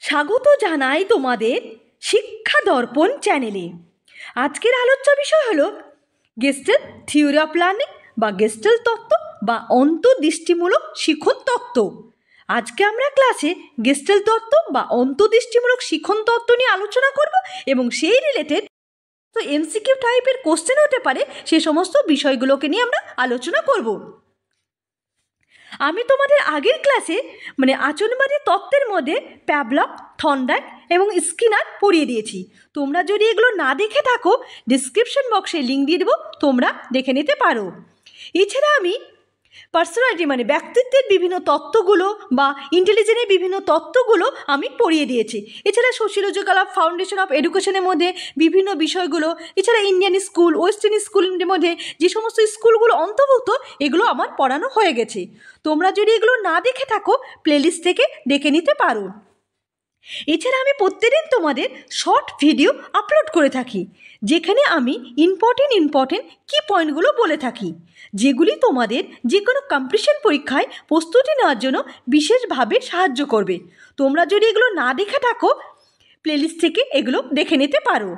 স্বাগত জানাই তোমাদের শিক্ষা দর্পণ চ্যানেলে। আজকের আলোচ্য বিষয় হলো গেস্টাল থিওরি অফ লার্নিং বা গেস্টাল তত্ত্ব বা অন্তর্দৃষ্টিমূলক শিখন তত্ত্ব। আজকে আমরা ক্লাসে গেস্টাল তত্ত্ব বা অন্তর্দৃষ্টিমূলক শিখন তত্ত্ব নিয়ে আলোচনা করব এবং সেই রিলেটেড তো এমসিকিউ টাইপের কোশ্চেন হতে পারে সে সমস্ত বিষয়গুলোকে নিয়ে আমরা আলোচনা করব। আমি তোমাদের আগের ক্লাসে আচরণবাদী তত্ত্বের মধ্যে প্যাভলভ, থর্নডাইক এবং স্কিনার পড়িয়ে দিয়েছি। তোমরা যদি এগুলো না দেখে থাকো ডিসক্রিপশন বক্সে লিঙ্ক দিয়ে দেবো, তোমরা দেখে নিতে পারো। এছাড়া আমি পার্সোনালিটি ব্যক্তিত্বের বিভিন্ন তত্ত্বগুলো বা ইন্টেলিজেন্সের বিভিন্ন তত্ত্বগুলো আমি পড়িয়ে দিয়েছি। এছাড়া সোশিওলজিক্যাল অফ ফাউন্ডেশন অফ এডুকেশনের মধ্যে বিভিন্ন বিষয়গুলো, এছাড়া ইন্ডিয়ান স্কুল, ওয়েস্টার্ন স্কুলের মধ্যে যে সমস্ত স্কুলগুলো অন্তর্ভুক্ত এগুলো আমার পড়ানো হয়ে গেছে। তোমরা যদি এগুলো না দেখে থাকো প্লেলিস্ট থেকে দেখে নিতে পারো। এছাড়া আমি প্রত্যেকদিন তোমাদের শর্ট ভিডিও আপলোড করে থাকি, যেখানে আমি ইম্পর্টেন্ট কি পয়েন্টগুলো বলে থাকি, যেগুলি তোমাদের যে কোনো কম্পিটিশন পরীক্ষায় প্রস্তুতি নেওয়ার জন্য বিশেষভাবে সাহায্য করবে। তোমরা যদি এগুলো না দেখে থাকো প্লেলিস্ট থেকে এগুলো দেখে নিতে পারো।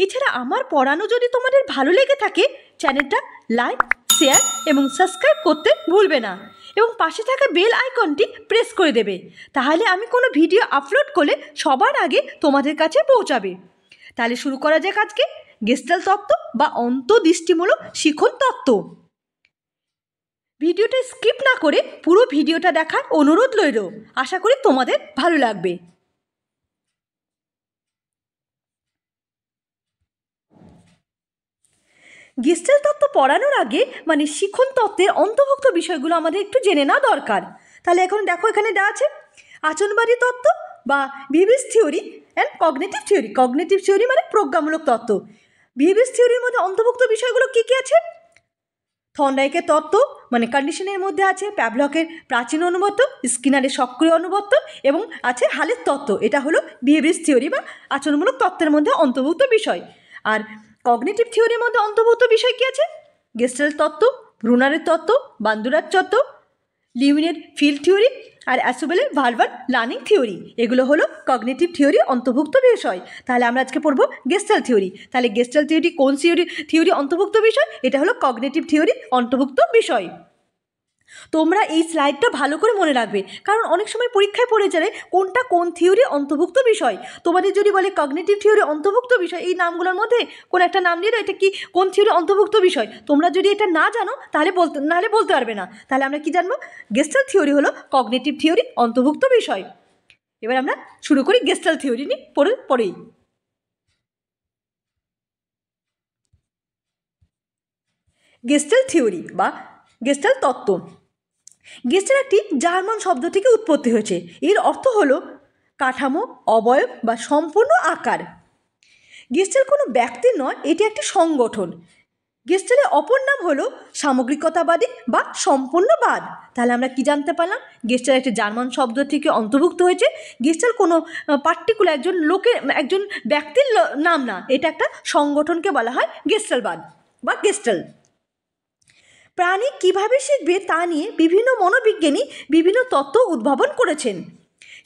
এছাড়া আমার পড়ানো যদি তোমাদের ভালো লেগে থাকে চ্যানেলটা লাইক, শেয়ার এবং সাবস্ক্রাইব করতে ভুলবে না এবং পাশে থাকা বেল আইকনটি প্রেস করে দেবে, তাহলে আমি কোনো ভিডিও আপলোড করলে সবার আগে তোমাদের কাছে পৌঁছাবে। তাহলে শুরু করা যাক আজকে গেস্টাল তত্ত্ব বা অন্তর্দৃষ্টিমূলক শিখন তত্ত্ব। ভিডিওটা স্কিপ না করে পুরো ভিডিওটা দেখার অনুরোধ রইল, আশা করি তোমাদের ভালো লাগবে। গেস্টাল তত্ত্ব পড়ানোর আগে শিখন তত্ত্বের অন্তর্ভুক্ত বিষয়গুলো আমাদের একটু জেনে নেওয়া দরকার। তাহলে এখন দেখো এখানে দেওয়া আছে আচরণবাদী তত্ত্ব বা behaviour theory and cognitive theory. Cognitive theory প্রজ্ঞামূলক তত্ত্ব। বিহেভিয়ার থিওরির মধ্যে অন্তর্ভুক্ত বিষয়গুলো কী কী আছে? থর্নডাইকের তত্ত্ব কন্ডিশনের মধ্যে আছে প্যাভলভের প্রাচীন অনুবর্ত, স্কিনারের সক্রিয় অনুবর্ত এবং আছে হালের তত্ত্ব। এটা হলো বিহেভিয়ার থিওরি বা আচরণমূলক তত্ত্বের মধ্যে অন্তর্ভুক্ত বিষয়। আর কগনিটিভ থিওরির মধ্যে অন্তর্ভুক্ত বিষয় কী আছে? গেস্টাল তত্ত্ব, ব্রুনারের তত্ত্ব, বান্দুরার তত্ত্ব, লিউইনের ফিল্ড থিওরি আর অ্যাসোবেলের ভার্বাল লার্নিং থিওরি। এগুলো হলো কগনিটিভ থিওরি অন্তর্ভুক্ত বিষয়। তাহলে আমরা আজকে পড়বো গেস্টাল থিওরি। তাহলে গেস্টাল থিওরি কোন থিওরি অন্তর্ভুক্ত বিষয়? এটা হলো কগনিটিভ থিওরি অন্তর্ভুক্ত বিষয়। তোমরা এই স্লাইডটা ভালো করে মনে রাখবে, কারণ অনেক সময় পরীক্ষায় পড়ে যায় কোনটা কোন থিওরি অন্তর্ভুক্ত বিষয়। তোমাদের যদি বলে কগনিটিভ থিওরি অন্তর্ভুক্ত বিষয়, এই নামগুলোর মধ্যে কোন একটা নাম দিয়ে দাও এটা কি কোন থিওরি অন্তর্ভুক্ত বিষয়। তোমরা যদি এটা না জানো তাহলে বলতে পারবে না। তাহলে আমরা কি জানবো? গেস্টাল থিওরি হলো কগনিটিভ থিওরি অন্তর্ভুক্ত বিষয়। এবার আমরা শুরু করি গেস্টাল থিওরি নিয়ে পরেই। গেস্টাল থিওরি বা গেস্টাল তত্ত্ব। গেস্টাল একটি জার্মান শব্দ থেকে উৎপত্তি হয়েছে। এর অর্থ হলো কাঠামো, অবয়ব বা সম্পূর্ণ আকার। গেস্টাল কোনো ব্যক্তি নয়, এটি একটি সংগঠন। গেস্টালের অপর নাম হলো সামগ্রিকতাবাদী বা সম্পূর্ণবাদ। তাহলে আমরা কি জানতে পারলাম? গেস্টাল একটি জার্মান শব্দ থেকে অন্তর্ভুক্ত হয়েছে। গেস্টাল কোনো পার্টিকুলার একজন ব্যক্তির নাম না, এটা একটা সংগঠনকে বলা হয় গেস্টালবাদ বা গেস্টাল। প্রাণী কিভাবে শিখবে তা নিয়ে বিভিন্ন মনোবিজ্ঞানী বিভিন্ন তত্ত্ব উদ্ভাবন করেছেন।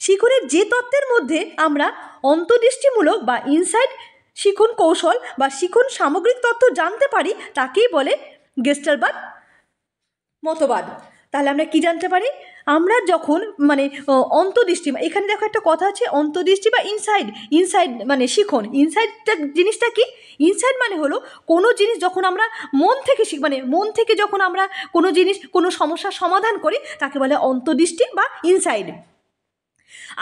শিখনের যে তত্ত্বের মধ্যে আমরা অন্তর্দৃষ্টিমূলক বা ইনসাইড শিখন কৌশল বা শিখন সামগ্রিক তত্ত্ব জানতে পারি তাকেই বলে গেস্টালবাদ মতবাদ। তাহলে আমরা কি জানতে পারি? আমরা যখন অন্তর্দৃষ্টি, এখানে দেখো একটা কথা আছে অন্তর্দৃষ্টি বা ইনসাইড শিখন। ইনসাইডটা জিনিসটা কি? ইনসাইড হলো কোনো জিনিস যখন আমরা মন থেকে যখন আমরা কোনো সমস্যার সমাধান করি তাকে বলে অন্তর্দৃষ্টি বা ইনসাইড।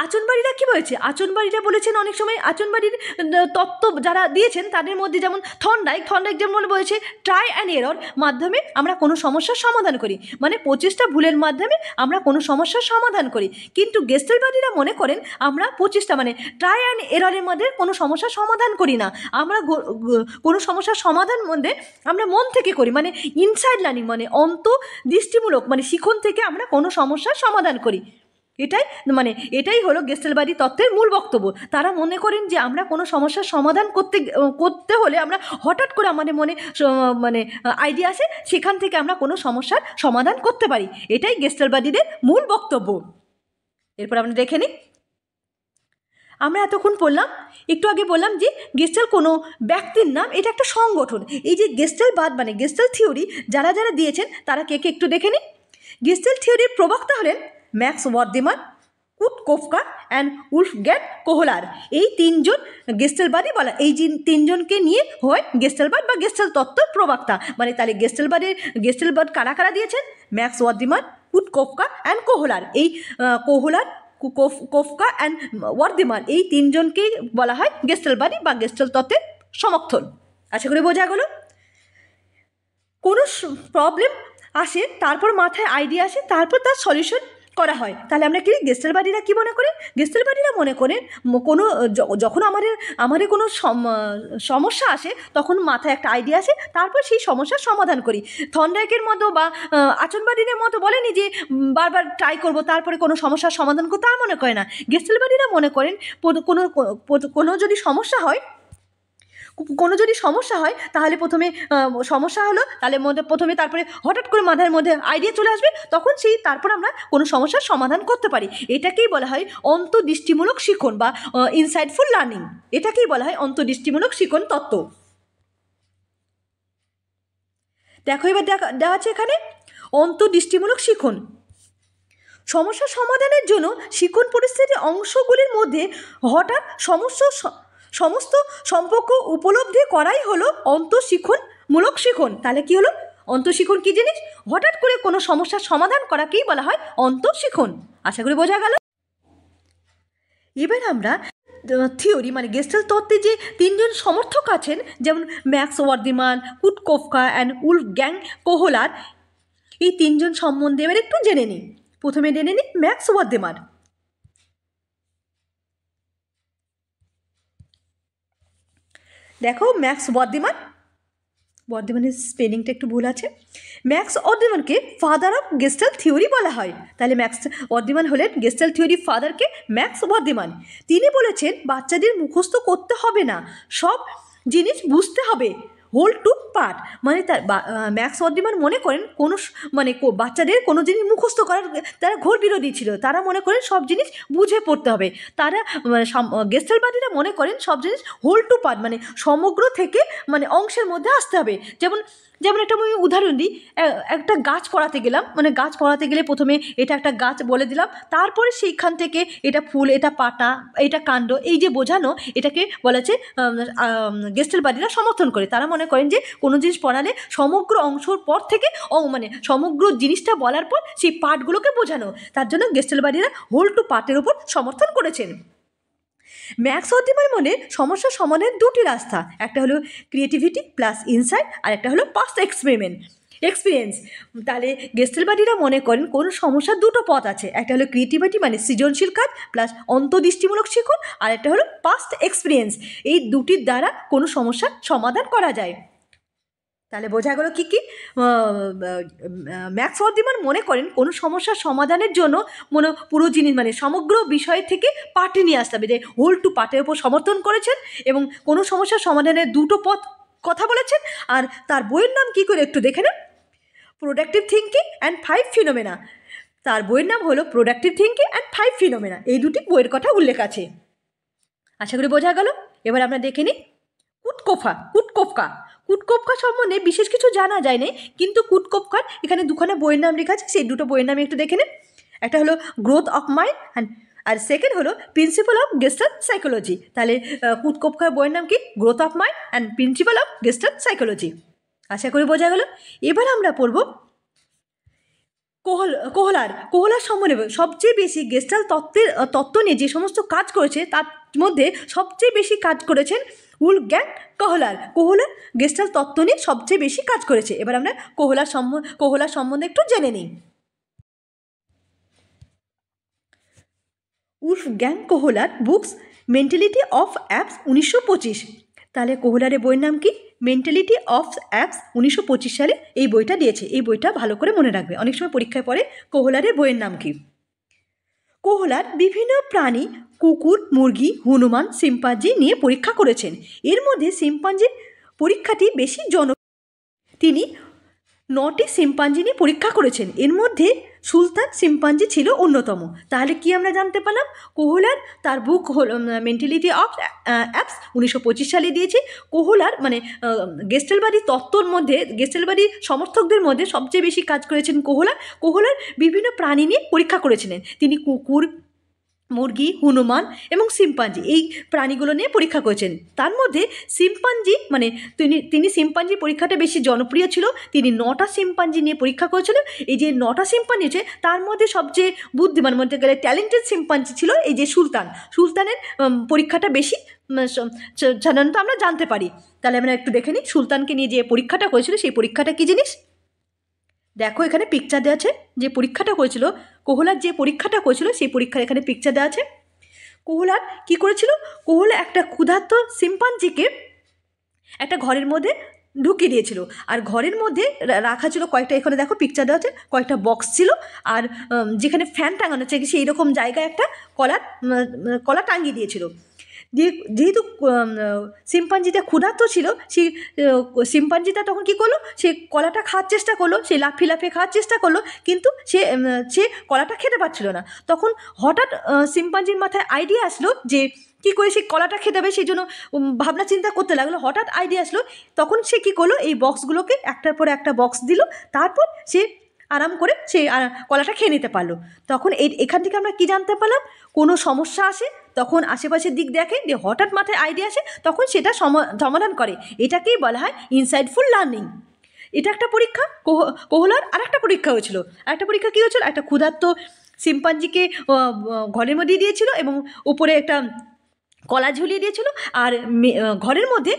আচরণবাদীরা কী বলেছে? আচরণবাদীরা বলেছেন অনেক সময় আচরণবাদীর তত্ত্ব যারা দিয়েছেন তাদের মধ্যে যেমন থর্নডাইক যেমন বলেছে ট্রাই অ্যান্ড এরর মাধ্যমে আমরা কোনো সমস্যার সমাধান করি, প্রচেষ্টা ভুলের মাধ্যমে আমরা কোনো সমস্যার সমাধান করি। কিন্তু গেস্টালবাদীরা মনে করেন আমরা প্রচেষ্টা ট্রাই অ্যান্ড এররের মধ্যে কোনো সমস্যার সমাধান করি না, আমরা কোনো সমস্যার সমাধান মধ্যে আমরা মন থেকে করি, ইনসাইড লার্নিং অন্তর্দৃষ্টিমূলক শিখন থেকে আমরা কোনো সমস্যার সমাধান করি। এটাই হলো গেস্টালবাদী তত্ত্বের মূল বক্তব্য। তারা মনে করেন যে আমরা কোনো সমস্যার সমাধান করতে হলে আমরা হঠাৎ করে আমাদের মনে আইডিয়া আসে, সেখান থেকে আমরা কোনো সমস্যার সমাধান করতে পারি। এটাই গেস্টালবাদীদের মূল বক্তব্য। এরপর আমরা দেখে নিই আমরা এতক্ষণ পড়লাম, একটু আগে বললাম যে গেস্টাল্ট কোনো ব্যক্তির নাম, এটা একটা সংগঠন। এই যে গেস্টালবাদ মানে গেস্টাল্ট থিওরি যারা যারা দিয়েছেন তারা কে কে একটু দেখে নিই। গেস্টাল্ট থিওরির প্রবক্তা হলেন ম্যাক্স ওয়ার্দিমান, কুট কোফকা অ্যান্ড উলফগ্যাং কোহলার। এই তিনজন গেস্টালবাদই বলা, এই যে তিনজনকে নিয়ে হয় গেস্টালবাদ বা গেস্টাল তত্ত্বর প্রবক্তা। মানে তাহলে গেস্টালবাদ কারা কারা দিয়েছেন? ম্যাক্স ওয়ার্দিমান, কুট কোফকা অ্যান্ড কোহলার। এই কোহলার, কোফকা অ্যান্ড ওয়ার্দিমান এই তিনজনকেই বলা হয় গেস্টালবাদী বা গেস্টাল তত্ত্বের সমর্থন। আশা করি বোঝা গেল। কোনো প্রবলেম আসে, তারপর মাথায় আইডিয়া আসে, তারপর তার সলিউশন করা হয়। তাহলে আমরা কি গেস্টালবাদীরা কী মনে করেন? গেস্টালবাদীরা মনে করেন কোনো যখন আমাদের কোনো সমস্যা আসে তখন মাথায় একটা আইডিয়া আসে, তারপর সেই সমস্যার সমাধান করি। থর্নডাইকের মতো বা আচনবাদীদের মতো বলেনি যে বারবার ট্রাই করব তারপরে কোনো সমস্যার সমাধান করতে, তা মনে করে না। গেস্টালবাদীরা মনে করেন কোনো যদি সমস্যা হয় তাহলে প্রথমে সমস্যা হলো, তাহলে প্রথমে তারপরে হঠাৎ করে মাথার মধ্যে আইডিয়া চলে আসবে, তখন তারপর আমরা কোনো সমস্যার সমাধান করতে পারি। এটাকেই বলা হয় অন্তর্দৃষ্টিমূলক শিখন বা ইনসাইটফুল লার্নিং। এটাকেই বলা হয় অন্তর্দৃষ্টিমূলক শিখন তত্ত্ব। দেখো এবার দেওয়া আছে এখানে অন্তর্দৃষ্টিমূলক শিখন। সমস্যা সমাধানের জন্য শিখন পরিস্থিতির অংশগুলির মধ্যে হঠাৎ সমস্ত সম্পর্ক উপলব্ধি করাই হলো অন্তঃশিক্ষণমূলক শিখন। তাহলে কি হলো? অন্তঃশিখন কী জিনিস? হঠাৎ করে কোনো সমস্যার সমাধান করাকেই বলা হয় অন্তঃশিখন। আশা করি বোঝা গেল। এবার আমরা থিওরি মানে গেস্টাল্ট তত্ত্বে যে তিনজন সমর্থক আছেন, যেমন ম্যাক্স ওয়ার্দিমান, কুট কোফকা অ্যান্ড উলফগ্যাং কোহলার, এই তিনজন সম্বন্ধে এবার একটু জেনে নিই। প্রথমে জেনে নিই ম্যাক্স ওয়ার্দিমান। দেখো ম্যাক্স ওয়ার্দিমানের স্পেলিংটা একটু ভুল আছে। ম্যাক্স ওয়ার্দিমানকে ফাদার অফ গেস্টাল্ট থিওরি বলা হয়। তাহলে ম্যাক্স ওয়ার্দিমান হলেন গেস্টাল্ট থিওরি ফাদারকে ম্যাক্স ওয়ার্দিমান। তিনি বলেছেন বাচ্চাদের মুখস্থ করতে হবে না, সব জিনিস বুঝতে হবে, হোল টু পার্ট। মানে তার ম্যাক্স ওয়ার্দিমান মনে করেন বাচ্চাদের কোনো জিনিস মুখস্থ করার তারা ঘোর বিরোধী ছিল। তারা মনে করেন সব জিনিস বুঝে পড়তে হবে। তারা গেস্টালবাদীরা মনে করেন সব জিনিস হোল টু পার্ট মানে সমগ্র থেকে অংশের মধ্যে আসতে হবে। যেমন একটা আমি উদাহরণ দিই। একটা গাছ পড়াতে গেলাম, গাছ পড়াতে গেলে প্রথমে এটা একটা গাছ বলে দিলাম, তারপরে সেইখান থেকে এটা ফুল, এটা পাতা, এটা কাণ্ড, এই যে বোঝানো, এটাকে বলা হচ্ছে গেস্টালবাদীরা সমর্থন করে। তারা মনে করেন যে কোনো জিনিস পড়ালে সমগ্র অংশর পর থেকে সমগ্র জিনিসটা বলার পর সেই পার্টগুলোকে বোঝানো, তার জন্য গেস্টালবাদীরা হোল টু পার্টের উপর সমর্থন করেছেন। ম্যাক্স ওয়ার্দিমানের মনে সমস্যা সমাধানের দুটি রাস্তা, একটা হলো ক্রিয়েটিভিটি প্লাস ইনসাইট, আর একটা হলো পাস্ট এক্সপিরিয়েন্স। তাহলে গেস্টালবাদীরা মনে করেন কোনো সমস্যার দুটো পথ আছে, একটা হলো ক্রিয়েটিভিটি মানে সৃজনশীল কাজ প্লাস অন্তর্দৃষ্টিমূলক শিখন, আর একটা হলো পাস্ট এক্সপিরিয়েন্স। এই দুটির দ্বারা কোনো সমস্যার সমাধান করা যায়। তাহলে বোঝা গেল কী কী? ম্যাক্স ওয়ার্দিমান মনে করেন কোনো সমস্যার সমাধানের জন্য পুরো জিনিস সমগ্র বিষয় থেকে পার্টে নিয়ে আসতে হবে, যে হোল টু পার্টের উপর সমর্থন করেছেন এবং কোনো সমস্যার সমাধানের দুটো পথ কথা বলেছেন। আর তার বইয়ের নাম কী করে একটু দেখে নেন, প্রোডাক্টিভ থিঙ্কিং অ্যান্ড 5 ফিনোমেনা। তার বইয়ের নাম হলো প্রোডাক্টিভ থিঙ্কিং অ্যান্ড 5 ফিনোমেনা। এই দুটি বইয়ের কথা উল্লেখ আছে। আশা করি বোঝা গেল। এবার আমরা দেখে নিই কুটকোফকা সম্বন্ধে বিশেষ কিছু জানা যায় না, কিন্তু কুটকোফকার এখানে দুখানা বইয়ের নাম লেখা আছে, সেই দুটো বইয়ের নামে একটু দেখে নিন। একটা হলো গ্রোথ অফ মাইন্ড আর সেকেন্ড হলো প্রিন্সিপাল অফ গেস্টাল্ট সাইকোলজি। তাহলে কুটকোফকার বইয়ের নাম কি? Growth of mind and principle of Gestalt psychology. আশা করি বোঝা গেল। এবার আমরা পড়ব কোহলার সম্বন্ধে। সবচেয়ে বেশি গেস্টাল্ট তত্ত্ব নিয়ে যে সমস্ত কাজ করেছে তার মধ্যে সবচেয়ে বেশি কাজ করেছেন উলফগ্যাং কোহলার গেস্টাল্ট তত্ত্ব নিয়ে সবচেয়ে বেশি কাজ করেছে। এবার আমরা কোহলার সম্বন্ধে একটু জেনে নিই। Wolfgang কোহলার books mentality of apps 1925। তাহলে কোহলারের বইয়ের নাম কি? মেন্টালিটি অফ অ্যাপস 1925 সালে এই বইটা দিয়েছে। এই বইটা ভালো করে মনে রাখবে, অনেক সময় পরীক্ষায় পড়ে কোহলারের বইয়ের নাম কি। কোহলার বিভিন্ন প্রাণী কুকুর, মুরগি, হনুমান, শিম্পাঞ্জি নিয়ে পরীক্ষা করেছেন। এর মধ্যে শিম্পাঞ্জির পরীক্ষাটি বেশি তিনি 9টি শিম্পাঞ্জি নিয়ে পরীক্ষা করেছেন, এর মধ্যে সুলতান শিম্পাঞ্জি ছিল অন্যতম। তাহলে কি আমরা জানতে পারলাম? কোহলার তার বুক হল মেন্টালিটি অফ অ্যাপস 1925 সালে দিয়েছে। কোহলার মানে গেস্টেলবাড়ি তত্ত্বর মধ্যে, গেস্টেলবাড়ি সমর্থকদের মধ্যে সবচেয়ে বেশি কাজ করেছেন কোহলার বিভিন্ন প্রাণী নিয়ে পরীক্ষা করেছিলেন তিনি। কুকুর, মুরগি, হনুমান এবং শিম্পাঞ্জি, এই প্রাণীগুলো নিয়ে পরীক্ষা করেছেন। তার মধ্যে শিম্পাঞ্জি মানে তিনি শিম্পাঞ্জি পরীক্ষাটা বেশি জনপ্রিয় ছিল। তিনি 9টা শিম্পাঞ্জি নিয়ে পরীক্ষা করেছিলেন। এই যে 9টা শিম্পাঞ্জি আছে তার মধ্যে সবচেয়ে বুদ্ধিমান বলতে গেলে ট্যালেন্টেড শিম্পাঞ্জি ছিল এই যে সুলতানের পরীক্ষাটা বেশি সাধারণত আমরা জানতে পারি। তাহলে আমরা একটু দেখে নিই সুলতানকে নিয়ে যে পরীক্ষাটা করেছিল সেই পরীক্ষাটা কী জিনিস। দেখো এখানে পিকচার দেওয়া আছে, যে পরীক্ষাটা করেছিল কোহলার, যে পরীক্ষাটা করেছিল সেই পরীক্ষার এখানে পিকচার দেওয়া আছে। কোহলার কী করেছিল? কোহলা একটা ক্ষুধার্ত শিম্পাঞ্জিকে একটা ঘরের মধ্যে ঢুকিয়ে দিয়েছিল, আর ঘরের মধ্যে রাখা ছিল কয়েকটা, এখানে দেখো পিকচার দেওয়া আছে, কয়েকটা বক্স ছিল, আর যেখানে ফ্যান টাঙানো হচ্ছে সেই রকম জায়গায় একটা কলা টাঙিয়ে দিয়েছিল। যেহেতু শিম্পাঞ্জিটা ক্ষুধার্ত ছিল, সেই শিম্পাঞ্জিটা তখন কী করলো, সে কলাটা খাওয়ার চেষ্টা করলো, সে লাফিয়ে খাওয়ার চেষ্টা করলো, কিন্তু সে কলাটা খেতে পারছিল না। তখন হঠাৎ শিম্পাঞ্জির মাথায় আইডিয়া আসলো যে কী করে সে কলাটা খেতে হবে, সেই জন্য ভাবনা চিন্তা করতে লাগলো। হঠাৎ আইডিয়া আসলো, তখন সে কী করলো, এই বক্সগুলোকে একটার পর একটা বক্স দিল, তারপর সে আরাম করে সে কলাটা খেয়ে নিতে পারলো। তখন এখান থেকে আমরা কী জানতে পারলাম? কোনো সমস্যা আসে তখন আশেপাশের দিক দেখে, যে হঠাৎ মাথায় আইডিয়া আসে তখন সেটা সমাধান করে, এটাকেই বলা হয় ইনসাইটফুল লার্নিং। এটা একটা পরীক্ষা। কোহলার আর একটা পরীক্ষা হয়েছিল। আরেকটা পরীক্ষা কী হয়েছিল? একটা ক্ষুধার্ত শিম্পাঞ্জিকে ঘরের মধ্যে দিয়েছিল এবং উপরে একটা কলা ঝুলিয়ে দিয়েছিল, আর ঘরের মধ্যে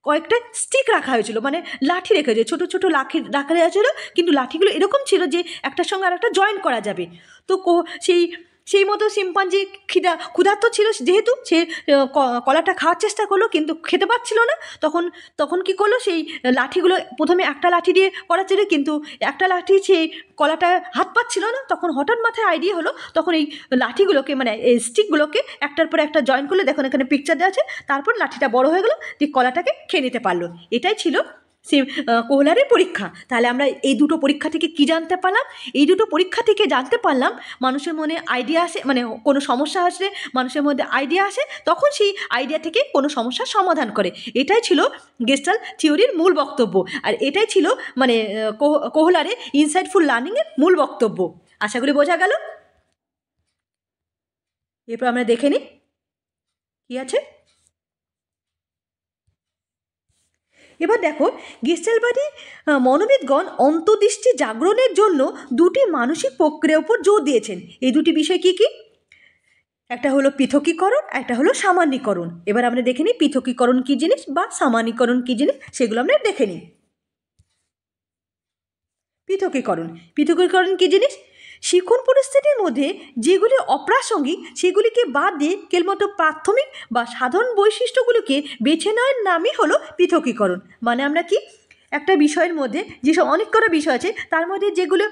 কয়েকটা স্টিক রাখা হয়েছিল, মানে লাঠি রেখে হয়েছে, ছোটো ছোটো লাঠি রাখা হয়েছিল, কিন্তু লাঠিগুলো এরকম ছিল যে একটার সঙ্গে আর একটা জয়েন করা যাবে। তো সেই মতো শিম্পাঞ্জি ক্ষুধার্ত ছিল, যেহেতু সে কলাটা খাওয়ার চেষ্টা করলো কিন্তু খেতে পারছিল না। তখন কি করলো, সেই লাঠিগুলো প্রথমে একটা লাঠি দিয়ে করা ছিল, কিন্তু একটা লাঠি সেই কলাটা হাত পাচ্ছিল না। তখন হঠাৎ মাথায় আইডিয়া হলো, তখন এই লাঠিগুলোকে মানে এই স্টিকগুলোকে একটার পর একটা জয়েন করলে, দেখুন এখানে পিকচার দেওয়া আছে, তারপর লাঠিটা বড় হয়ে গেলো, দিয়ে কলাটাকে খেয়ে নিতে পারলো। এটাই ছিল কোহলারের পরীক্ষা। তাহলে আমরা এই দুটো পরীক্ষা থেকে কি জানতে পারলাম? এই দুটো পরীক্ষা থেকে জানতে পারলাম মানুষের মনে আইডিয়া আসে, মানে কোনো সমস্যা আসলে মানুষের মধ্যে আইডিয়া আসে, তখন সেই আইডিয়া থেকে কোনো সমস্যার সমাধান করে। এটাই ছিল গেস্টাল্ট থিওরির মূল বক্তব্য, আর এটাই ছিল মানে কোহলারের ইনসাইটফুল লার্নিংয়ের মূল বক্তব্য। আশা করি বোঝা গেল। এরপর আমরা দেখে নিই কী আছে। এবার দেখো, গেস্টালবাদী মনোবিদগণ অন্তর্দৃষ্টি জাগরণের জন্য দুটি মানসিক প্রক্রিয়ার উপর জোর দিয়েছেন। এই দুটি বিষয় কি কি? একটা হলো পৃথকীকরণ, একটা হলো সামান্যীকরণ। এবার আমরা দেখে নিই পৃথকীকরণ কী জিনিস বা সামান্যীকরণ কী জিনিস, সেগুলো আমরা দেখে নিই। পৃথকীকরণ কী জিনিস? শিক্ষণ পরিস্থিতির মধ্যে যেগুলি অপ্রাসঙ্গিক সেগুলিকে বাদ দিয়ে কেবলমাত্র প্রাথমিক বা সাধারণ বৈশিষ্ট্যগুলিকে বেছে নেওয়ার নামই হলো পৃথকীকরণ। মানে আমরা কি একটা বিষয়ের মধ্যে যেসব অনেক কটা বিষয় আছে তার মধ্যে যেগুলো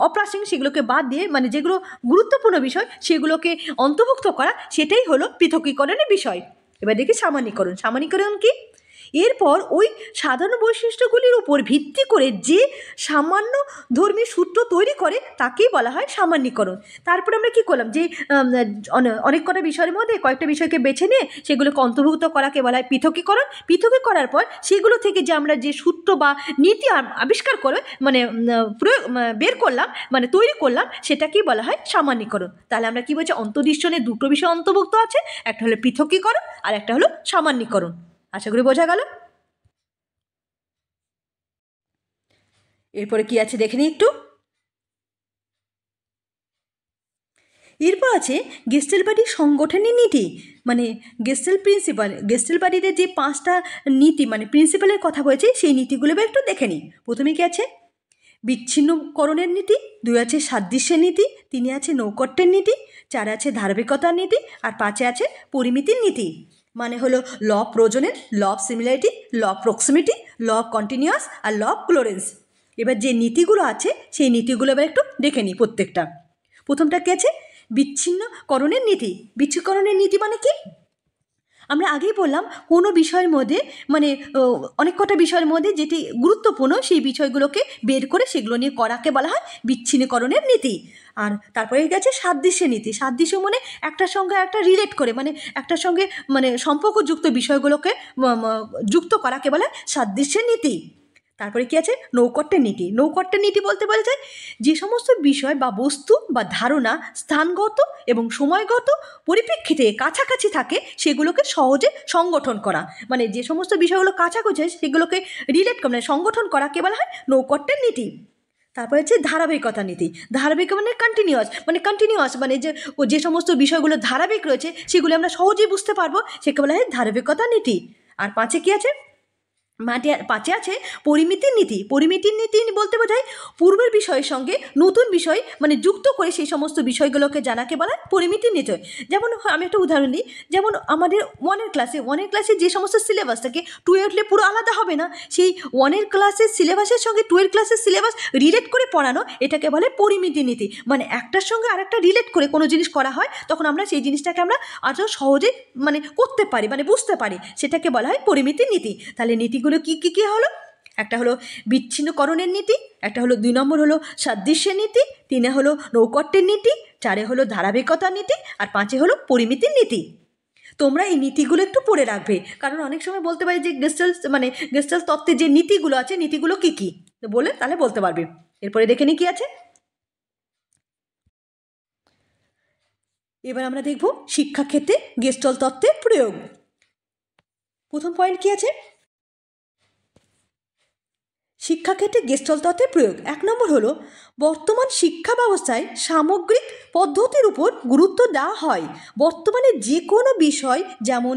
অপ্রাসঙ্গিক সেগুলোকে বাদ দিয়ে, মানে যেগুলো গুরুত্বপূর্ণ বিষয় সেগুলোকে অন্তর্ভুক্ত করা, সেটাই হলো পৃথকীকরণের বিষয়। এবার দেখি সামান্যীকরণ কি? এরপর ওই সাধারণ বৈশিষ্ট্যগুলির উপর ভিত্তি করে যে সামান্য ধর্মী সূত্র তৈরি করে তাকেই বলা হয় সামান্যীকরণ। তারপরে আমরা কি করলাম, যে অনেক কটা বিষয়ের মধ্যে কয়েকটা বিষয়কে বেছে নিয়ে সেগুলোকে অন্তর্ভুক্ত করাকে বলা হয় পৃথকীকরণ। পৃথকী করার পর সেগুলো থেকে যে আমরা যে সূত্র বা নীতি আবিষ্কার করে মানে প্রয়োগ বের করলাম, মানে তৈরি করলাম, সেটাকেই বলা হয় সামান্যীকরণ। তাহলে আমরা কি বলছি, অন্তর্দৃষ্টনে দুটো বিষয় অন্তর্ভুক্ত আছে, একটা হলো পৃথকীকরণ আর একটা হলো সামান্যীকরণ। আশা করি বোঝা গেল। এরপরে কি আছে দেখে নিই একটু। এরপর আছে গেস্টালবাড়ি সংগঠনের নীতি, মানে গেস্টালবাড়িতে যে 5টা নীতি মানে প্রিন্সিপালের কথা বলেছে সেই নীতিগুলো এবার একটু দেখে নিই। প্রথমে কি আছে? বিচ্ছিন্নকরণের নীতি, 2 আছে সাদৃশ্যের নীতি, 3 আছে নৌকট্যের নীতি, 4 আছে ধারাবাহিকতার নীতি, আর 5 আছে পরিমিতির নীতি। মানে হলো ল অফ প্রয়োজনের, law of similarity, law of proximity, law of continuous আর ল অফ ক্লোরেন্স। এবার যে নীতিগুলো আছে সেই নীতিগুলো এবার একটু দেখে নিই প্রত্যেকটা। প্রথমটা কি আছে? বিচ্ছিন্নকরণের নীতি। বিচ্ছিন্নকরণের নীতি মানে কি? আমরা আগেই বললাম কোনো বিষয়ের মধ্যে মানে অনেক কটা বিষয়ের মধ্যে যেটি গুরুত্বপূর্ণ সেই বিষয়গুলোকে বের করে সেগুলো নিয়ে করাকে বলা হয় বিচ্ছিন্নকরণের নীতি। আর তারপরে গেছে সাদৃশ্যের নীতি। সাদৃশ্য মানে একটার সঙ্গে একটা রিলেট করে, মানে একটার সঙ্গে মানে সম্পর্কযুক্ত বিষয়গুলোকে যুক্ত করাকে বলা হয় সাদৃশ্যের নীতি। তারপরে কি আছে নৌকট্যের নীতি। নৌকট্যের নীতি বলতে বলা যায় যে সমস্ত বিষয় বা বস্তু বা ধারণা স্থানগত এবং সময়গত পরিপ্রেক্ষিতে কাছাকাছি থাকে সেগুলোকে সহজে সংগঠন করা, মানে যে সমস্ত বিষয়গুলো কাছাকাছি সেগুলোকে রিলেট করা মানে সংগঠন করাকে বলা হয় নৌকট্যের নীতি। তারপরে হচ্ছে ধারাবাহিকতা নীতি। ধারাবাহিক মানে কন্টিনিউয়াস মানে যে সমস্ত বিষয়গুলো ধারাবাহিক রয়েছে সেগুলো আমরা সহজেই বুঝতে পারবো, সেকে বলা হয় ধারাবাহিকতা নীতি। আর পাঁচে কি আছে পাঁচে আছে পরিমিতির নীতি। পরিমিতির নীতি বলতে বোঝায় পূর্বের বিষয়ের সঙ্গে নতুন বিষয় মানে যুক্ত করে সেই সমস্ত বিষয়গুলোকে জানাকে বলা হয় পরিমিতির নীতি। যেমন আমি একটা উদাহরণ দিই, যেমন আমাদের ওয়ানের ক্লাসে যে সমস্ত সিলেবাস থাকে, টুয়ে উঠলে পুরো আলাদা হবে না, সেই ওয়ানের ক্লাসের সিলেবাসের সঙ্গে টুয়ের ক্লাসের সিলেবাস রিলেট করে পড়ানো, এটাকে বলে পরিমিতি নীতি। মানে একটার সঙ্গে আরেকটা রিলেট করে কোনো জিনিস করা হয় তখন আমরা সেই জিনিসটাকে আমরা আরও সহজে মানে করতে পারি, মানে বুঝতে পারি, সেটাকে বলা হয় পরিমিতির নীতি। তাহলে নীতিগুলো কি হলো? একটা হলো বিচ্ছিন্নকরণের নীতি, একটা হলো 2 নম্বর হলো সাদৃশ্যের নীতি, 3 হলো নৌকট্যের নীতি, 4 হলো ধারাবাহিকতার নীতি, আর 5 হলো পরিমিতির নীতি। তোমরা এই নীতিগুলো একটু পড়ে রাখবে, কারণ অনেক সময় বলতে পারি যে গেস্টাল্ট তত্ত্বের যে নীতিগুলো আছে নীতিগুলো কি বলে তাহলে বলতে পারবে। এরপরে দেখে নি কি আছে। এবার আমরা দেখব শিক্ষাক্ষেত্রে গেস্টাল্ট তত্ত্বের প্রয়োগ। প্রথম পয়েন্ট কি আছে, শিক্ষাক্ষেত্রে গেস্টাল্ট তত্ত্বের প্রয়োগ। 1 নম্বর হলো বর্তমান শিক্ষা ব্যবস্থায় সামগ্রিক পদ্ধতির উপর গুরুত্ব দেওয়া হয়। বর্তমানে যে কোনো বিষয় যেমন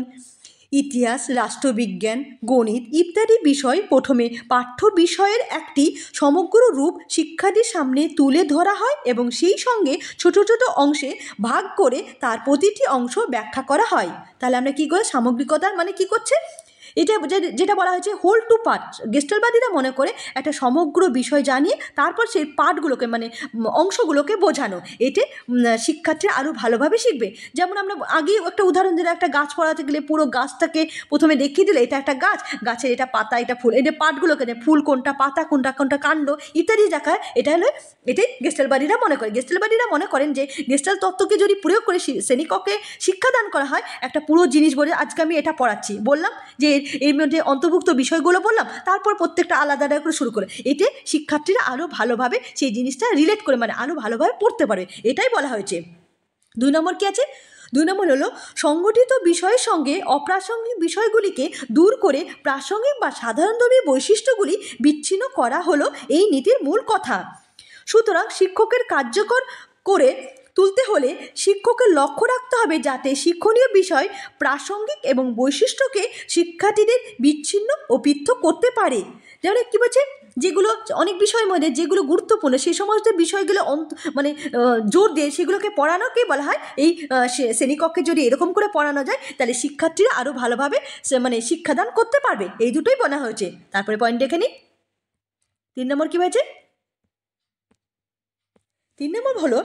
ইতিহাস, রাষ্ট্রবিজ্ঞান, গণিত ইত্যাদি বিষয় প্রথমে পাঠ্য বিষয়ের একটি সমগ্র রূপ শিক্ষার্থীর সামনে তুলে ধরা হয় এবং সেই সঙ্গে ছোট ছোট অংশে ভাগ করে তার প্রতিটি অংশ ব্যাখ্যা করা হয়। তাহলে আমরা কী করে সামগ্রিকতার মানে কী করছে, এটা যেটা বলা হয়েছে হোল টু পার্ট। গেস্টালবাদীরা মনে করে একটা সমগ্র বিষয় জানিয়ে তারপর সেই পার্টগুলোকে মানে অংশগুলোকে বোঝানো, এতে শিক্ষার্থীরা আরও ভালোভাবে শিখবে। যেমন আমরা আগেই একটা উদাহরণ দিলে, একটা গাছ পড়াতে গেলে পুরো গাছটাকে প্রথমে দেখিয়ে দিলে এটা একটা গাছ, গাছের এটা পাতা, এটা ফুল, এটা পার্টগুলোকে ফুল কোনটা, পাতা কোনটা, কোনটা কাণ্ড ইত্যাদি দেখায়। এটাই গেস্টালবাদীরা মনে করে। গেস্টালবাদীরা মনে করেন যে গেস্টাল্ট তত্ত্বকে যদি প্রয়োগ করে শ্রেণীকক্ষে শিক্ষাদান করা হয়, একটা পুরো জিনিস বলে আজকে আমি এটা পড়াচ্ছি, বললাম যে এর মধ্যে অন্তর্ভুক্ত বিষয়গুলো বললাম, তারপর প্রত্যেকটা আলাদা আলাদা করে শুরু করে, এতে শিক্ষার্থীরা আরও ভালোভাবে সেই জিনিসটা রিলেট করে মানে আরও ভালোভাবে পড়তে পারে, এটাই বলা হয়েছে। 2 নম্বর কি আছে, 2 নম্বর হলো সংগঠিত বিষয়ের সঙ্গে অপ্রাসঙ্গিক বিষয়গুলিকে দূর করে প্রাসঙ্গিক বা সাধারণধর্মী বৈশিষ্ট্যগুলি বিচ্ছিন্ন করা হলো এই নীতির মূল কথা। সুতরাং শিক্ষকের কার্যকর করে তুলতে হলে শিক্ষকের লক্ষ্য রাখতে হবে যাতে শিক্ষণীয় বিষয় প্রাসঙ্গিক এবং বৈশিষ্ট্যকে শিক্ষার্থীদের বিচ্ছিন্ন ও পৃথক করতে পারে। যেমন কী বলছে, যেগুলো অনেক বিষয়ের মধ্যে যেগুলো গুরুত্বপূর্ণ সেই সমস্ত বিষয়গুলো মানে জোর দিয়ে সেগুলোকে পড়ানোকে বলা হয় এই শ্রেণীকক্ষে যদি এরকম করে পড়ানো যায় তাহলে শিক্ষার্থীরা আরও ভালোভাবে মানে শিক্ষাদান করতে পারবে। এই দুটোই বলা হয়েছে। তারপরে পয়েন্ট দেখে নিই, 3 নম্বর কী হয়েছে, 3 নম্বর হলো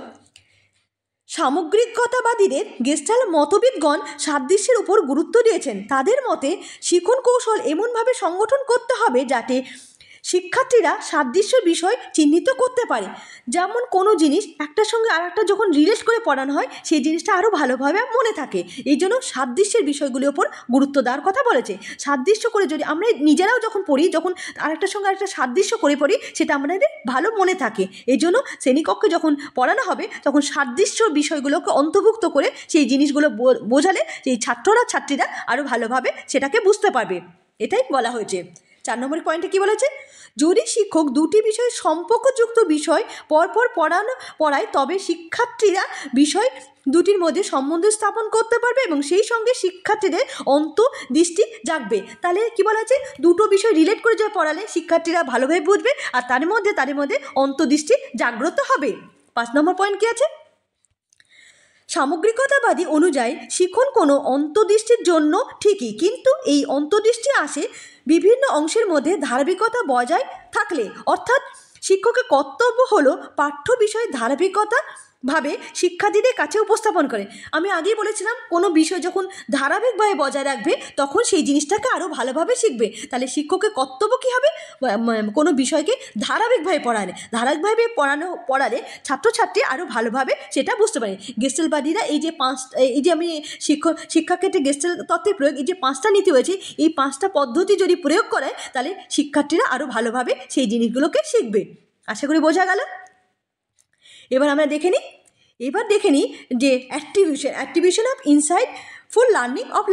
সামগ্রিকতাবাদীদের গেস্টাল্ট মতবিদগণ সাদৃশ্যের উপর গুরুত্ব দিয়েছেন। তাদের মতে শিক্ষণ কৌশল এমনভাবে সংগঠন করতে হবে যাতে শিক্ষার্থীরা সাদৃশ্য বিষয় চিহ্নিত করতে পারে। যেমন কোনো জিনিস একটার সঙ্গে আর একটা যখন রিলেট করে পড়ানো হয় সেই জিনিসটা আরও ভালোভাবে মনে থাকে, এই জন্য সাদৃশ্যের বিষয়গুলির ওপর গুরুত্ব দেওয়ার কথা বলেছে। সাদৃশ্য করে যদি আমরা নিজেরাও যখন পড়ি, যখন আরেকটার সঙ্গে আরেকটা সাদৃশ্য করে পড়ি সেটা আমাদের ভালো মনে থাকে। এই জন্য শ্রেণীকক্ষে যখন পড়ানো হবে তখন সাদৃশ্য বিষয়গুলোকে অন্তর্ভুক্ত করে সেই জিনিসগুলো বোঝালে সেই ছাত্রীরা আরও ভালোভাবে সেটাকে বুঝতে পারবে, এটাই বলা হয়েছে। 4 নম্বর পয়েন্টে কী বলেছে, যদি শিক্ষক দুটি বিষয় সম্পর্কযুক্ত বিষয় পরপর পড়ায় তবে শিক্ষার্থীরা বিষয় দুটির মধ্যে সম্বন্ধ স্থাপন করতে পারবে এবং সেই সঙ্গে শিক্ষার্থীদের অন্তর্দৃষ্টি জাগবে। তাহলে কী বলা আছে, দুটো বিষয় রিলেট করে যা পড়ালে শিক্ষার্থীরা ভালোভাবে বুঝবে আর তার মধ্যে অন্তর্দৃষ্টি জাগ্রত হবে। 5 নম্বর পয়েন্ট কী আছে, সামগ্রিকতাবাদী অনুযায়ী শিক্ষণ কোনো অন্তর্দৃষ্টির জন্য ঠিকই, কিন্তু এই অন্তর্দৃষ্টি আসে বিভিন্ন অংশের মধ্যে ধারাবাহিকতা বজায় থাকলে। অর্থাৎ শিক্ষকের কর্তব্য হলো পাঠ্য বিষয়ে ধারাবাহিকতা ভাবে শিক্ষার্থীদের কাছে উপস্থাপন করে। আমি আগেই বলেছিলাম কোনো বিষয় যখন ধারাবাহিকভাবে বজায় রাখবে তখন সেই জিনিসটাকে আরও ভালোভাবে শিখবে। তাহলে শিক্ষকের কর্তব্য কী হবে? কোনো বিষয়কে ধারাবাহিকভাবে ধারাবাহিকভাবে পড়ালে ছাত্রছাত্রী আরও ভালোভাবে সেটা বুঝতে পারে। গেস্টেলবাদীরা এই যে আমি শিক্ষাক্ষেত্রে গেস্টেল তত্ত্বের প্রয়োগ, এই যে 5টা নীতি হয়েছে, এই 5টা পদ্ধতি যদি প্রয়োগ করে তাহলে শিক্ষার্থীরা আরও ভালোভাবে সেই জিনিসগুলোকে শিখবে। আশা করি বোঝা গেল। এবার আমরা দেখে নিই যে activation of insightful learning of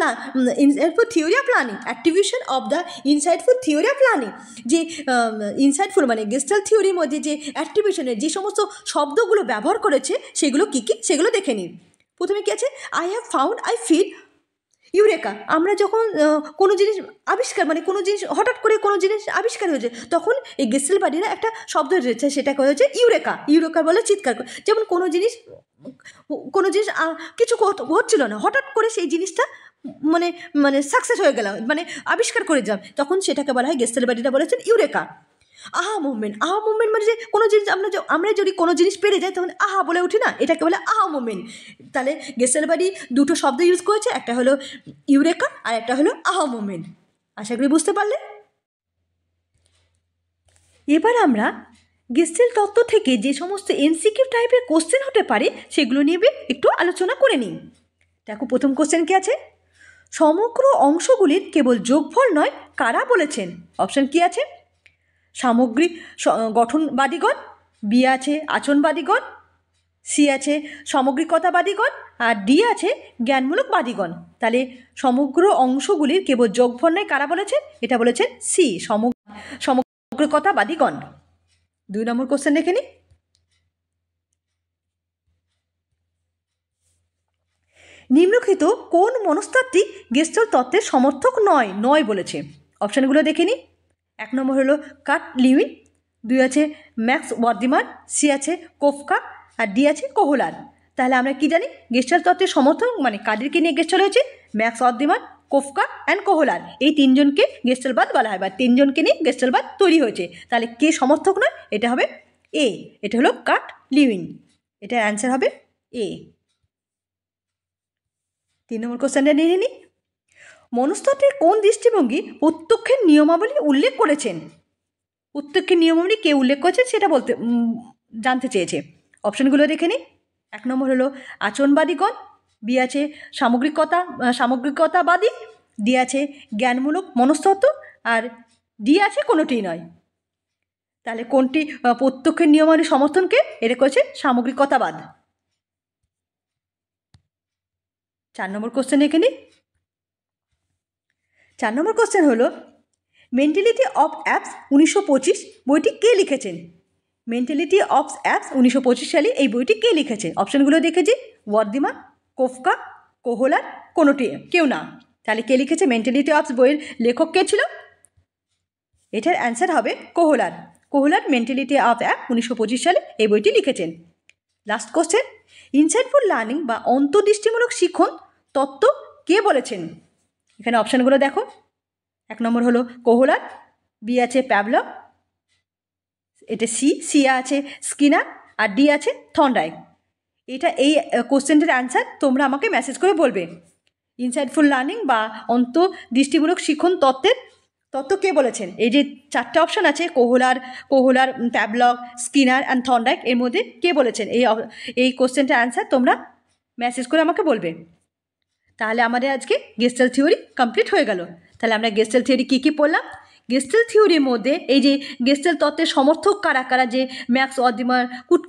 insightful theory of learning, activation of the insightful theory of learning. যে ইনসাইটফুল মানে গেস্টাল্ট থিওরির মধ্যে যে অ্যাক্টিভিশনের যে সমস্ত শব্দগুলো ব্যবহার করেছে সেগুলো কী কী সেগুলো দেখে নিন। প্রথমে কী আছে? I have found, I feel, eureka. আমরা যখন কোনো জিনিস আবিষ্কার মানে কোনো জিনিস হঠাৎ করে কোনো জিনিস আবিষ্কার হয়েছে তখন এই গেস্টেলবাদীরা একটা শব্দ রয়েছে, সেটা হয়েছে ইউরেকা। ইউরেকা বলে চিৎকার। যেমন কোনো জিনিস কিছু হচ্ছিল না, হঠাৎ করে সেই জিনিসটা মানে মানে সাকসেস হয়ে গেলাম, মানে আবিষ্কার করে যাম, তখন সেটাকে বলা হয়, গেস্টেলবাদীরা বলেছেন, ইউরেকা। আহা মুভমেন্ট মানে যে কোনো জিনিস আমরা যদি কোনো জিনিস পেরে যাই তখন আহা বলে উঠি না, এটাকে বলে আহা মুভমেন্ট। তাহলে গেস্টেলবাদী দুটো শব্দ ইউজ করেছে, একটা হলো ইউরেকা আর একটা হলো আহা মুভমেন্ট। আশা করি বুঝতে পারলে। এবার আমরা গেস্টেল তত্ত্ব থেকে যে সমস্ত এমসিকিউ টাইপের কোশ্চেন হতে পারে সেগুলো নিয়ে একটু আলোচনা করে নিই। দেখো প্রথম কোশ্চেন কি আছে? সমগ্র অংশগুলির কেবল যোগফল নয় কারা বলেছেন? অপশান কি আছে? সামগ্রিক গঠনবাদীগণ, বি আছে আচরণবাদীগণ, সি আছে সামগ্রিকতাবাদীগণ, আর ডি আছে জ্ঞানমূলক বাদীগণ। তাহলে সমগ্র অংশগুলির কেবল যোগফল নয় কারা বলেছেন? এটা বলেছেন সি, সামগ্রিকতাবাদীগণ। 2 নম্বর কোশ্চেন দেখে নিই। নিম্নলিখিত কোন মনস্তাত্ত্বিক গেস্টাল্ট তত্ত্বের সমর্থক নয় বলেছে? অপশানগুলো দেখে নিই। 1 নম্বর হলো কার্ট লিউইন, 2 আছে ম্যাক্স ওয়ার্দিমান, সি আছে কোফকা, আর ডি আছে কোহলার। তাহলে আমরা কি জানি? গেস্টাল্ট তত্ত্বের সমর্থক মানে কাদেরকে নিয়ে গেস্টাল্ট হয়েছে? ম্যাক্স ওয়ার্দিমান, কোফকা অ্যান্ড কোহলার, এই 3জনকে গেস্টালবাদ বলা হয় বা 3জনকে নিয়ে গেস্টালবাদ তৈরি হয়েছে। তাহলে কে সমর্থক নয়? এটা হবে এ, এটা হলো কার্ট লিউইন। এটার অ্যান্সার হবে এ। 3 নম্বর কোশ্চেনটা নিয়ে নিই। মনস্তত্ত্বের কোন দৃষ্টিভঙ্গি প্রত্যক্ষের নিয়মাবলী উল্লেখ করেছেন? প্রত্যক্ষের নিয়মাবলী কে উল্লেখ করেছেন সেটা জানতে চেয়েছে। অপশানগুলো দেখে নিই। 1 নম্বর হলো আচরণবাদীগণ, বি আছে সামগ্রিকতাবাদী, ডি আছে জ্ঞানমূলক মনস্তত্ত্ব, আর ডি আছে কোনোটিই নয়। তাহলে কোনটি প্রত্যক্ষের নিয়মাবলী সমর্থনকে এটা করেছে? সামগ্রিকতাবাদ। 4 নম্বর কোশ্চেন দেখে নিই। 4 নম্বর কোশ্চেন হলো মেন্টালিটি অফ অ্যাপস 1925 বইটি কে লিখেছেন? মেন্টালিটি অফ অ্যাপস 1925 সালে এই বইটি কে লিখেছে? অপশানগুলো দেখেছি। ওয়ার্দিমান, কোফকা, কোহলার, কেউ না। তাহলে কে লিখেছে? মেন্টালিটি অফ বইয়ের লেখক কে ছিল? এটার অ্যান্সার হবে কোহলার। কোহলার মেন্টালিটি অফ অ্যাপ 1925 সালে এই বইটি লিখেছেন। লাস্ট কোশ্চেন, ইনসাইটফুল লার্নিং বা অন্তর্দৃষ্টিমূলক শিক্ষণ তত্ত্ব কে বলেছেন? এখানে অপশানগুলো দেখো। 1 নম্বর হলো কোহলার, বি আছে প্যাভলভ, এটা সি আছে স্কিনার, আর ডি আছে থর্নডাইক। এই কোশ্চেনটার অ্যান্সার তোমরা আমাকে মেসেজ করে বলবে। ইনসাইটফুল লার্নিং বা অন্তর্দৃষ্টিমূলক শিক্ষণ তত্ত্ব কে বলেছেন? এই যে 4টে অপশান আছে, কোহলার, প্যাভলভ, স্কিনার অ্যান্ড থর্নডাইক, এর মধ্যে কে বলেছেন? এই কোশ্চেনটার অ্যান্সার তোমরা মেসেজ করে আমাকে বলবে। তাহলে আমাদের আজকে গেস্টাল্ট থিওরি কমপ্লিট হয়ে গেল। তাহলে আমরা গেস্টাল্ট থিওরি কী পড়লাম? গেস্টাল্ট থিওরির মধ্যে এই যে গেস্টাল্ট তত্ত্বের সমর্থক কারা যে ম্যাক্স ওয়ার্দিমান,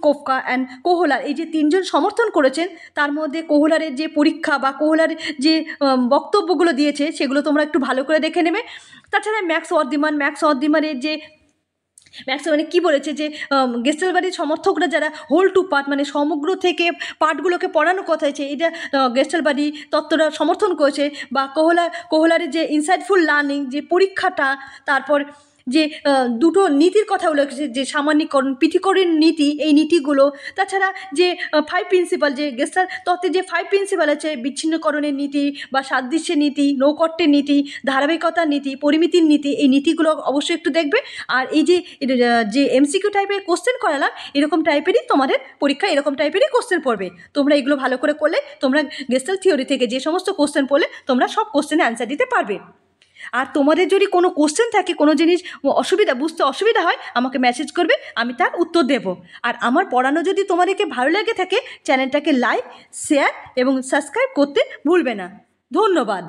কোফকা অ্যান্ড কোহলার, এই যে 3জন সমর্থন করেছেন, তার মধ্যে কোহলারের যে পরীক্ষা বা কোহলারের যে বক্তব্যগুলো দিয়েছে সেগুলো তোমরা একটু ভালো করে দেখে নেবে। তাছাড়া ম্যাক্স ওয়ার্দিমানের যে মানে কী বলেছে যে গেস্টালবাদীর সমর্থকরা যারা হোল টু পার্ট মানে সমগ্র থেকে পার্টগুলোকে পড়ানো কথা হয়েছে, এটা গেস্টালবাদী তত্ত্বরা সমর্থন করেছে। বা কোহলারের যে ইনসাইটফুল লার্নিং যে পরীক্ষাটা, তারপর যে দুটো নীতির কথা উল্লেখ, যে সামান্যীকরণ, পৃথকীকরণ নীতি, এই নীতিগুলো, তাছাড়া যে 5 প্রিন্সিপাল, যে গেস্টাল্ট তত্ত্বে যে 5 প্রিন্সিপাল আছে, বিচ্ছিন্নকরণের নীতি বা সাদৃশ্যের নীতি, নৌকট্যের নীতি, ধারাবাহিকতার নীতি, পরিমিতির নীতি, এই নীতিগুলো অবশ্যই একটু দেখবে। আর এই যে এমসিকিউ টাইপের কোশ্চেন করালাম, এরকম টাইপেরই তোমাদের পরীক্ষা এরকম টাইপেরই কোশ্চেন পড়বে। তোমরা এগুলো ভালো করে করলে তোমরা গেস্টাল্ট থিওরি থেকে যে সমস্ত কোশ্চেন পড়লে তোমরা সব কোশ্চেনে অ্যান্সার দিতে পারবে। আর তোমাদের যদি কোনো কোশ্চেন থাকে, কোনো জিনিস বুঝতে অসুবিধা হয়, আমাকে মেসেজ করবে, আমি তার উত্তর দেব। আর আমার পড়ানো যদি তোমাদেরকে ভালো লেগে থাকে, চ্যানেলটাকে লাইক, শেয়ার এবং সাবস্ক্রাইব করতে ভুলবে না। ধন্যবাদ।